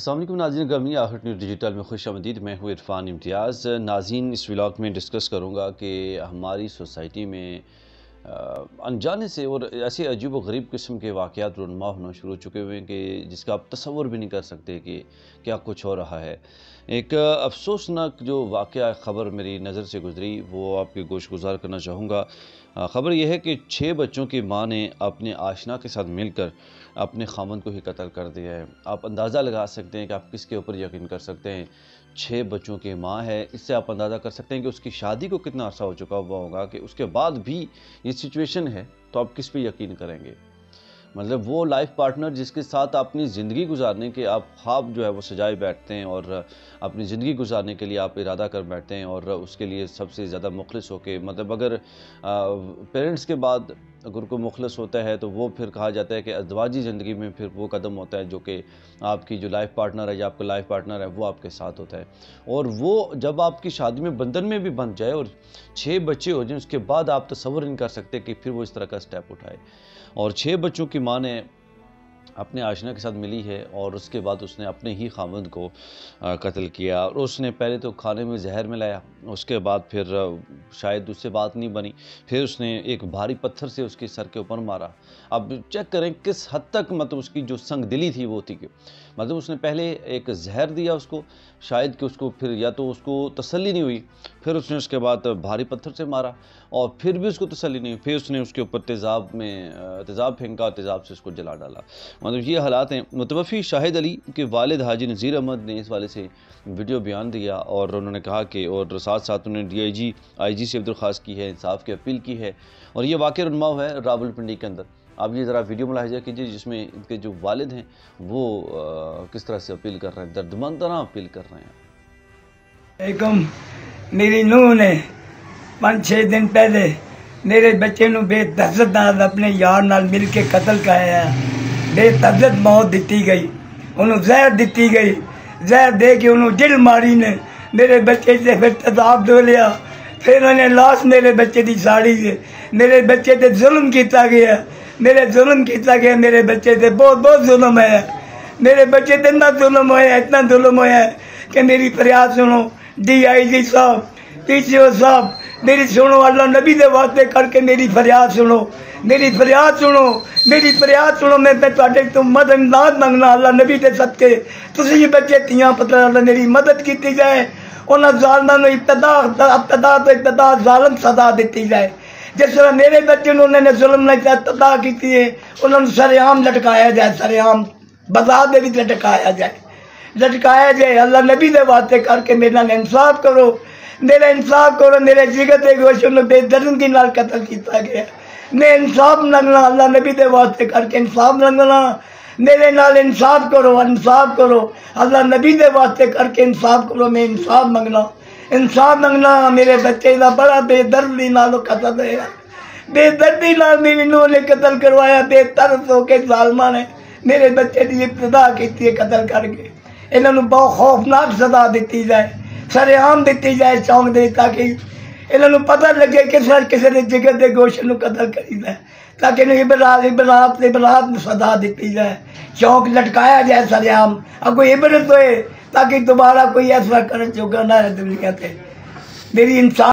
السلام علیکم ناظرین گرامی، آخر نیوز ڈیجیٹل میں خوش آمدید۔ میں ہوں عرفان امتیاز۔ ناظرین، اس ولاگ میں ڈسکس کروں گا کہ ہماری سوسائٹی میں انجانے سے اور ایسے عجیب و غریب قسم کے واقعات رونما ہونا شروع ہو چکے ہوئے ہیں کہ جس کا آپ تصور بھی نہیں کر سکتے کہ کیا کچھ ہو رہا ہے۔ ایک افسوسناک جو واقعہ خبر میری نظر سے گزری وہ آپ کے گوش گزار کرنا چاہوں گا۔ خبر یہ ہے کہ 6 بچوں کی ماں نے اپنے آشنا کے ساتھ مل کر اپنے خامند کو ہی قتل کر دیا ہے۔ آپ اندازہ لگا سکتے ہیں کہ آپ کس کے اوپر یقین کر سکتے ہیں۔ 6 بچوں کی ماں ہے، اس سے آپ اندازہ کر سکتے ہیں کہ اس کی شادی کو کتنا عرصہ ہو چکا ہوا ہوگا کہ اس کے بعد بھی یہ سچویشن ہے، تو آپ کس پہ یقین کریں گے؟ مطلب وہ لائف پارٹنر جس کے ساتھ اپنی زندگی گزارنے کے آپ خواب جو ہے وہ سجائے بیٹھتے ہیں اور اپنی زندگی گزارنے کے لیے آپ ارادہ کر بیٹھتے ہیں اور اس کے لیے سب سے زیادہ مخلص ہو کے، مطلب اگر پیرنٹس کے بعد اگر کوئی مخلص ہوتا ہے تو وہ پھر کہا جاتا ہے کہ ازدواجی زندگی میں پھر وہ قدم ہوتا ہے جو کہ آپ کی جو لائف پارٹنر ہے یا آپ کا لائف پارٹنر ہے وہ آپ کے ساتھ ہوتا ہے، اور وہ جب آپ کی شادی میں بندھن میں بھی بندھ جائے اور 6 بچے ہو جائیں، اس کے بعد آپ تصور نہیں کر سکتے کہ پھر وہ اس طرح کا سٹیپ اٹھائے۔ اور 6 بچوں کی ماں نے اپنے آشنا کے ساتھ ملی ہے اور اس کے بعد اس نے اپنے ہی خامند کو قتل کیا، اور اس نے پہلے تو کھانے میں زہر ملایا، اس کے بعد پھر شاید اس سے بات نہیں بنی، پھر اس نے ایک بھاری پتھر سے اس کے سر کے اوپر مارا۔ اب چیک کریں کس حد تک مطلب اس کی جو سنگ دلی تھی وہ تھی کہ مطلب اس نے پہلے ایک زہر دیا اس کو، شاید کہ اس کو پھر یا تو اس کو تسلی نہیں ہوئی، پھر اس نے اس کے بعد بھاری پتھر سے مارا اور پھر بھی اس کو تسلی نہیں ہوئی، پھر اس نے اس کے اوپر تیزاب پھینکا اور تیزاب سے اس کو جلا ڈالا۔ مطلب یہ حالات ہیں۔ متوفی شاہد علی کے والد حاجی نذیر احمد نے اس والے سے ویڈیو بیان دیا اور انہوں نے کہا کہ اور ساتھ ساتھ انہوں نے آئی جی سے درخواست کی ہے، انصاف کی اپیل کی ہے، اور یہ واقعہ رونما ہوا ہے راولپنڈی کے اندر۔ آپ یہ ذرا ویڈیو ملاحظہ کیجیے جس میں ان کے جو والد ہیں وہ کس طرح سے اپیل کر رہے ہیں، دردمندانہ اپیل کر رہے ہیں۔ میری نوح نے 5-6 دن پہلے میرے بچے نو بے تہذت نال اپنے یار نال مل کے قتل کرایا، بے تہذت موت دیتی گئی، انہوں زہر دیتی گئی، زہر دے کے انہوں جل ماری نے میرے بچے سے پھر تیزاب دو لیا، پھر انہیں لاش میرے بچے دی ساڑی سے میرے بچے تے ظلم کیتا گیا، میرے بچے تے بہت ظلم ہے، میرے بچے تے اتنا ظلم ہوا ہے کہ میری فریاد سنو DIG صاحب، PCO صاحب، میری سنو، اللہ نبی دے واسطے کر کے میری فریاد سنو، میں تو مدد امداد منگنا، اللہ نبی دے صدقے تسی یہ بچے تیاں پتر اللہ میری مدد کیتی جائے، انہاں ظالماں نو ابتدا ظالم سزا دیتی جائے، جس طرح میرے بچے نو انہوں نے ظلم نہیں ابتدا کیتی ہے، انہوں نے سرعام لٹکایا جائے، سرعام بازار دے بھی لٹکایا جائے، اللہ نبی دے واسطے کر کے میرا انصاف کرو، میرے جگر دے گوشت نو بے دردی نال قتل کیتا گیا، میں انصاف منگنا، اللہ نبی دے واسطے کر کے انصاف منگنا، میرے نال انصاف کرو، اللہ نبی دے واسطے کر کے انصاف کرو، میں انصاف منگنا، میرے بچے دا بڑا بے دردی نال قتل ہوا، بے دردی نال میری نوح نے قتل کروایا، بے ترس ہو کے ظالماں نے میرے بچے دی ابتدا کیتی ہے قتل کر کے، انہاں نوں بہت خوفناک سزا دیتی جائے، سرعام دیتی جائے چونک دے، تاکہ انہاں نوں پتہ لگے کسے دے جگر دے گوشت نوں قتل کریدا ہے، تاکہ انہوں عبرات نوں سزا دیتی جائے، چونک لٹکایا جائے سرعام، اب کوئی عبرت ہوئے تاکہ دوبارہ کوئی ایسا کرن جوگا نہ ہے دنیا تے۔ میری انسان